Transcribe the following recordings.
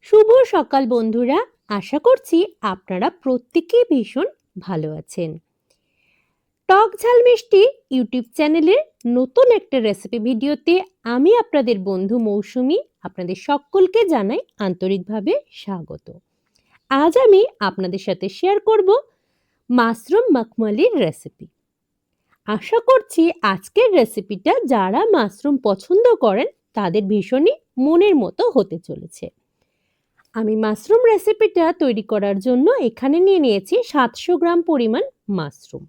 শুভ সকাল বন্ধুরা। আশা করছি আপনারা প্রত্যেকেই ভীষণ ভালো আছেন। টক ঝাল মিষ্টি ইউটিউব চ্যানেলের নতুন একটা রেসিপি ভিডিওতে আমি আপনাদের বন্ধু মৌসুমি আপনাদের সকলকে জানাই আন্তরিকভাবে স্বাগত। আজ আমি আপনাদের সাথে শেয়ার করব মাশরুম মাখমালির রেসিপি। আশা করছি আজকের রেসিপিটা যারা মাশরুম পছন্দ করেন তাদের ভীষণই মনের মতো হতে চলেছে। আমি মাশরুম রেসিপিটা তৈরি করার জন্য এখানে নিয়ে নিয়েছি 700 গ্রাম পরিমাণ মাশরুম।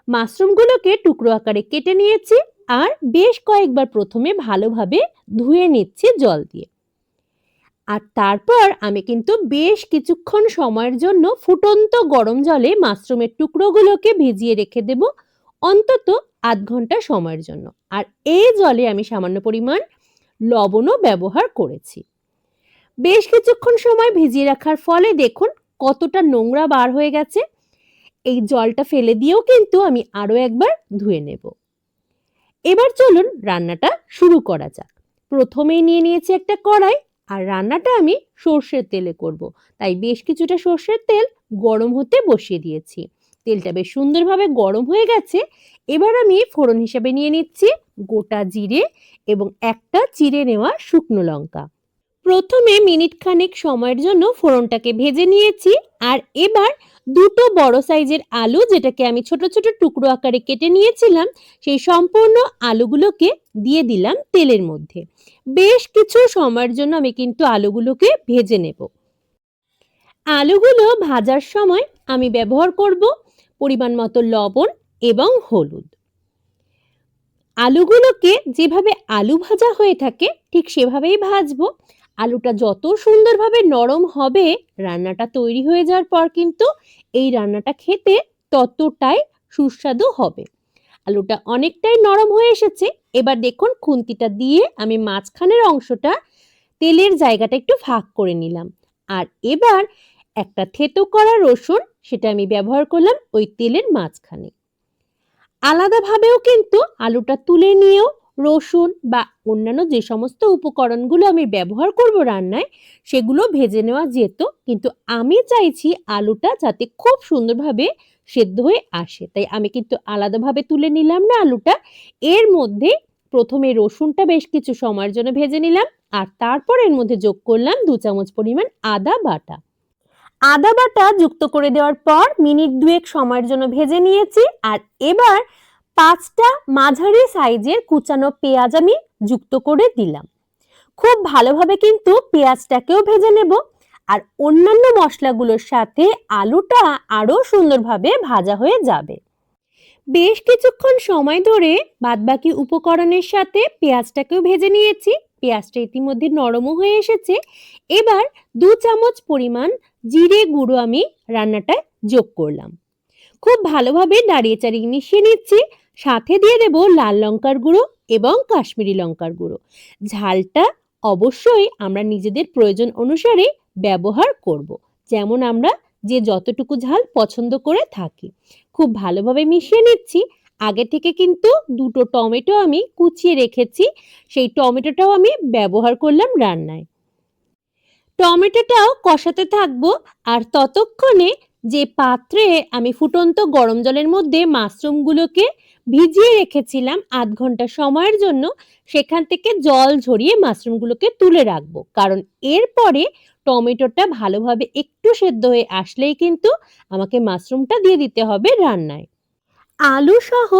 মাশরুমগুলোকে টুকরো আকারে কেটে নিয়েছি আর বেশ কয়েকবার প্রথমে ভালোভাবে ধুয়ে নিচ্ছি জল দিয়ে। আর তারপর আমি কিন্তু বেশ কিছুক্ষণ সময়ের জন্য ফুটন্ত গরম জলে মাশরুমের টুকরোগুলোকে ভিজিয়ে রেখে দেব অন্তত আধ ঘন্টা সময়ের জন্য। আর এই জলে আমি সামান্য পরিমাণ লবণও ব্যবহার করেছি। বেশ কিছুক্ষণ সময় ভিজিয়ে রাখার ফলে দেখুন কতটা নোংরা বার হয়ে গেছে। এই জলটা ফেলে দিয়েও কিন্তু আমি আরও একবার ধুয়ে নেব। এবার চলুন রান্নাটা শুরু করা যাক। প্রথমেই নিয়ে নিয়েছি একটা কড়াই, আর রান্নাটা আমি সর্ষের তেলে করব। তাই বেশ কিছুটা সর্ষের তেল গরম হতে বসিয়ে দিয়েছি। তেলটা বেশ সুন্দরভাবে গরম হয়ে গেছে। এবার আমি ফোড়ন হিসেবে নিয়ে নিচ্ছি গোটা জিরে এবং একটা চিড়ে নেওয়া শুকনো লঙ্কা। প্রথমে মিনিট খানেক সময়ের জন্য ফোড়নটাকে ভেজে নিয়েছি। আর এবার দুটো বড় সাইজের আলু, যেটাকে আমি ছোট ছোট টুকরো আকারে কেটে নিয়েছিলাম, সেই সম্পূর্ণ আলুগুলোকে দিয়ে দিলাম তেলের মধ্যে। বেশ কিছু সময়ের জন্য আমি কিন্তু আলুগুলোকে ভেজে নেব। আলুগুলো ভাজার সময় আমি ব্যবহার করব পরিমাণ মতো লবণ এবং হলুদ। আলুগুলোকে যেভাবে আলু ভাজা হয়ে থাকে ঠিক সেভাবেই ভাজবো। আলুটা যত সুন্দরভাবে নরম হবে রান্নাটা তৈরি হয়ে যাওয়ার পর কিন্তু এই রান্নাটা খেতে ততটাই সুস্বাদু হবে। আলুটা অনেকটাই নরম হয়ে এসেছে। এবার দেখুন খুন্তিটা দিয়ে আমি মাঝখানের অংশটা তেলের জায়গাটা একটু ফাঁক করে নিলাম। আর এবার একটা থেতো করা রসুন, সেটা আমি ব্যবহার করলাম ওই তেলের মাঝখানে। আলাদাভাবেও কিন্তু আলুটা তুলে নিয়েও রসুন বা অন্যান্য যে সমস্ত উপকরণগুলো আমি ব্যবহার করব রান্নায় সেগুলো ভেজে নেওয়া যেত, কিন্তু আমি চাইছি আলুটা যাতে খুব সুন্দরভাবে সেদ্ধ হয়ে আসে, তাই আমি কিন্তু আলাদাভাবে তুলে নিলাম না আলুটা। এর মধ্যে প্রথমে রসুনটা বেশ কিছু সময়ের জন্য ভেজে নিলাম, আর তারপর এর মধ্যে যোগ করলাম 2 চামচ পরিমাণ আদা বাটা। আদা বাটা যুক্ত করে দেওয়ার পর মিনিট দুয়েক সময়ের জন্য ভেজে নিয়েছি। আর এবার 5টা মাঝারি সাইজের কুচানো পেঁয়াজ আমি যুক্ত করে দিলাম। খুব ভালোভাবে কিন্তু পেঁয়াজটাকেও ভেজে নেব। আর অন্যান্য মশলাগুলোর সাথে আলুটা আরো সুন্দরভাবে ভাজা হয়ে যাবে। বেশ কিছুক্ষণ সময় ধরে বাদবাকি উপকরণের সাথে পেঁয়াজটাকেও ভেজে নিয়েছি। পেঁয়াজটা ইতিমধ্যে নরমও হয়ে এসেছে। এবার 2 চামচ পরিমাণ জিরে গুঁড়ো আমি রান্নাটায় যোগ করলাম। খুব ভালোভাবে নাড়িয়ে চাড়িয়ে মিশিয়ে নিচ্ছি। সাথে দিয়ে দেব লাল লঙ্কার গুঁড়ো এবং কাশ্মীরি লঙ্কার গুঁড়ো। ঝালটা অবশ্যই আমরা নিজেদের প্রয়োজন অনুসারে ব্যবহার করব, যেমন আমরা যে যতটুকু ঝাল পছন্দ করে থাকি। খুব ভালোভাবে মিশিয়ে নিচ্ছি। আগে থেকে কিন্তু দুটো টমেটো আমি কুচিয়ে রেখেছি, সেই টমেটোটাও আমি ব্যবহার করলাম রান্নায়। টমেটোটাও কষাতে থাকবো। আর ততক্ষণে যে পাত্রে আমি ফুটন্ত গরম জলের মধ্যে মাশরুমগুলোকে ভিজিয়ে রেখেছিলাম আধ ঘন্টা সময়ের জন্য, সেখান থেকে জল ঝরিয়ে মাশরুমগুলোকে তুলে রাখবো, কারণ এরপরে টমেটোটা ভালোভাবে একটু সেদ্ধ হয়ে আসলেই কিন্তু আমাকে মাশরুমটা দিয়ে দিতে হবে রান্নায়। আলু সহ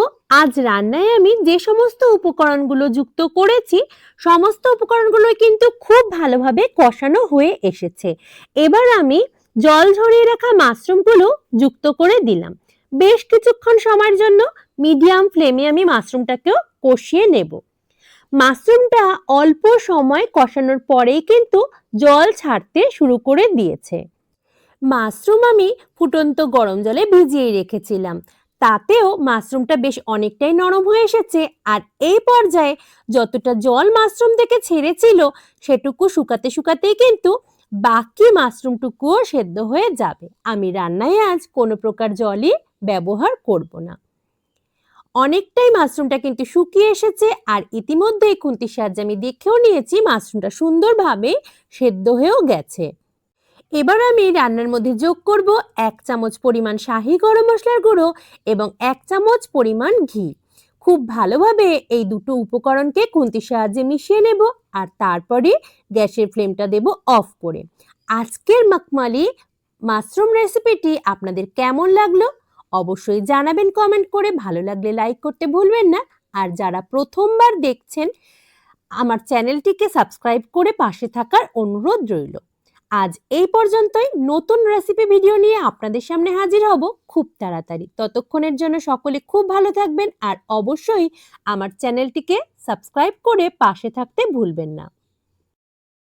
আজ রান্নায় আমি যে সমস্ত উপকরণগুলো যুক্ত করেছি সমস্ত উপকরণগুলো কিন্তু খুব ভালোভাবে কষানো হয়ে এসেছে। এবার আমি জল ঝরিয়ে রাখা মাশরুমগুলো যুক্ত করে দিলাম। বেশ কিছুক্ষণ সময়ের জন্য মিডিয়াম ফ্লেমে আমি মাশরুমটাকেও কষিয়ে নেব। মাশরুমটা অল্প সময় কষানোর পরেই কিন্তু জল ছাড়তে শুরু করে দিয়েছে। মাশরুম আমি ফুটন্ত গরম জলে ভিজিয়ে রেখেছিলাম, তাতেও মাশরুমটা বেশ অনেকটাই নরম হয়ে এসেছে। আর এই পর্যায়ে যতটা জল মাশরুম থেকে ছেড়েছিল সেটুকু শুকাতে শুকাতেই কিন্তু বাকি মাশরুমটুকুও সেদ্ধ হয়ে যাবে। আমি রান্নায় আজ কোনো প্রকার জলই ব্যবহার করব না। অনেকটাই মাশরুমটা কিন্তু শুকিয়ে এসেছে আর ইতিমধ্যেই খুন্তির সাহায্যে আমি দেখেও নিয়েছি মাশরুমটা সুন্দরভাবে সেদ্ধ হয়েও গেছে। এবার আমি রান্নার মধ্যে যোগ করব 1 চামচ পরিমাণ শাহি গরম মশলার গুঁড়ো এবং 1 চামচ পরিমাণ ঘি। খুব ভালোভাবে এই দুটো উপকরণকে খুন্তির সাহায্যে মিশিয়ে নেব আর তারপরে গ্যাসের ফ্লেমটা দেব অফ করে। আজকের মাখমালি মাশরুম রেসিপিটি আপনাদের কেমন লাগলো অবশ্যই জানাবেন কমেন্ট করে, ভালো লাগলে লাইক করতে ভুলবেন না। আর যারা প্রথমবার দেখছেন আমার চ্যানেলটিকে সাবস্ক্রাইব করে পাশে থাকার অনুরোধ রইল। আজ এই পর্যন্তই, নতুন রেসিপি ভিডিও নিয়ে আপনাদের সামনে হাজির হব খুব তাড়াতাড়ি। ততক্ষণের জন্য সকলে খুব ভালো থাকবেন আর অবশ্যই আমার চ্যানেলটিকে সাবস্ক্রাইব করে পাশে থাকতে ভুলবেন না।